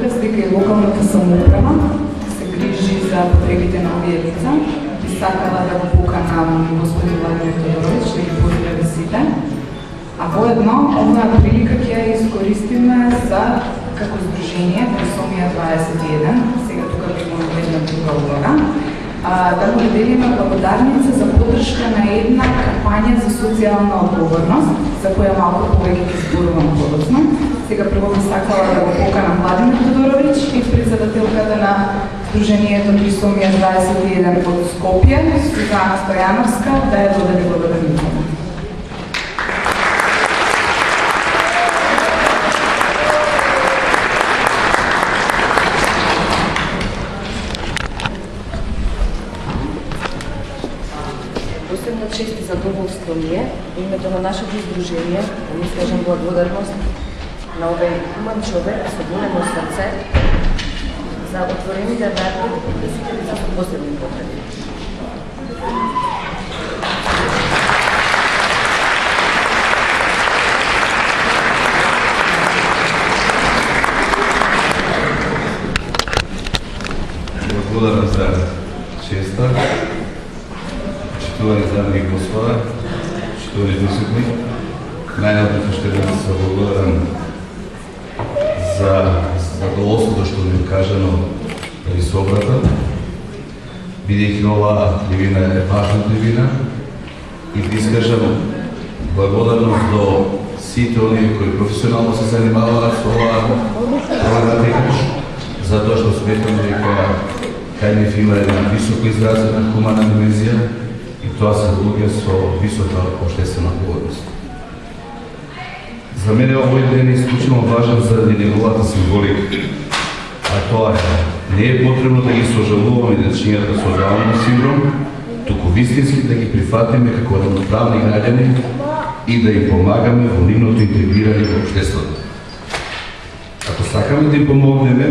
подоцнувате дека и локалната самоуправа се грижи за потребите на овие лица. Би сакала да го поканам господин Владимир Тодорович да ги поздрави сите. А воедно, оваа прилика ќе ја искористиме за како здружение Трисомија 21, сега тука би му нагледна друга улога, да му делиме благодарница за поддршка на една кампања за социјална одговорност, за која малку повеќе ќе зборувам подоцна. Сега прво би сакала да го поканам Владимир Тодорович и председателката на Сдружението Трисомија 21 од Скопје, Сузана Стојановска, да ја додели благодарница. Посебна чест и задоволство ми е во името на нашето издружение да ми скажам благодарност на овој уман човек со големо срце за отворените врати за сите лица со посебни потреби. Благодарам за честа. Почитувани дами и господа, почитувани присутни, најнапред ще да се благодарам за задоволството што ми е кажано при собрата, бидејќи оваа кривина е важна кривина и да искажам благодарност до сите оние кои професионално се занимаваат со оваа проблематика, затоа што сметам дека кај нив има една високо изразена хумана димензија и тоа се луѓе со висока општествена одговорност. За мене овој ден е исклучено важен заради неговата символика, а тоа е, не е потребно да ги сожалуваме дечињата со Даунов синдром, туку вистински да ги прифатиме како равноправни граѓани и да им помагаме во нивното интегрирање во општеството. Ако сакаме да им помогнеме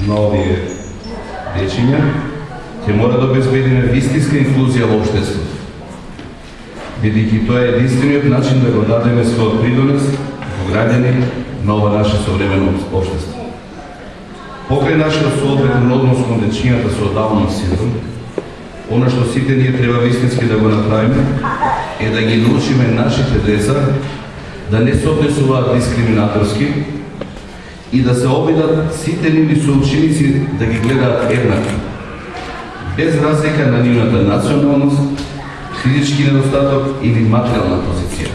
на овие дечиња, ќе мора да обезбедиме вистинска инклузија во општеството, бидејќи тоа е единствениот начин да го дадеме својот придонес во граѓани на ова наше современо општество. Покрај нашиот соодветен однос кон дечињата со Даунов синдром, она што сите ние треба вистински да го направиме е да ги научиме нашите деца да не се однесуваат дискриминаторски и да се обидат сите нивни соученици да ги гледаат еднакво, без разлика на нивната националност, физички недостаток или материјална позиција.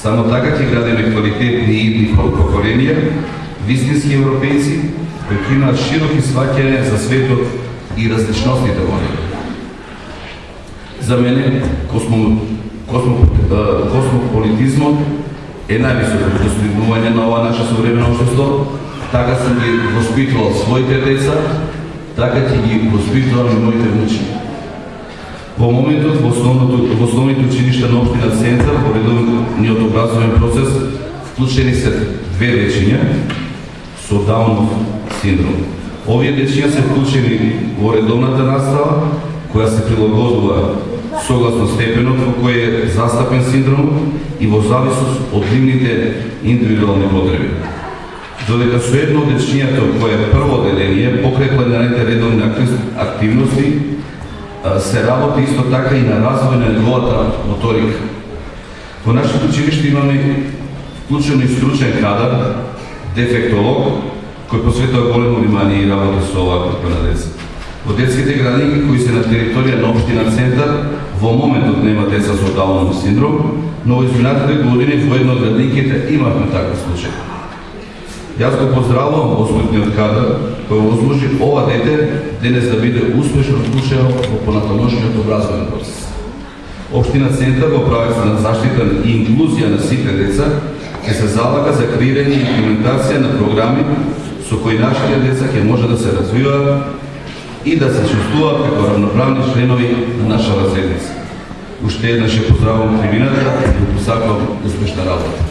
Само така ќе градиме квалитетни и идни поколенија, вистински европејци, кои ќе имаат широки сваќање за светот и различностите во него. За мене космополитизмот е највисокото достигнување на ова наше современо општество. Така сум ги воспитувал своите деца, така ќе ги воспитувам и моите внучи. Во моментот во основните училишта на општина Сенца во редовниот образовен процес вклучени се две дечиња со Даунов синдром. Овие дечиња се вклучени во редовната настава, која се прилагодува согласно степенот во кој е застапен синдром и во зависност од нивните индивидуални потреби. Додека со едно од дечињата кое е прво деление, покрај планираните редовни активности, се работи исто така и на развој на неговата моторика. Во нашето училиште имаме вклучено и стручен кадар, дефектолог, кој посветува големо внимание и работа со оваа група на деца. Во детските градинки кои се на територија на општина Центар, во моментот нема деца со Даунов синдром, но во изминатите години во една од градинките имавме таков случај. Јас го поздравувам воспитниот кадар кој возможи ова дете денес да биде успешно вклучено во понатамошниот образовен процес. Општина Центар во правец на заштита и инклузија на сите деца ќе се залага за креирање и имплементација на програми со кои нашите деца ќе може да се развиваат и да се чувствуваат како равноправни членови на нашата заедница. Уште еднаш ја поздравувам кривината и го посакувам успешна работа.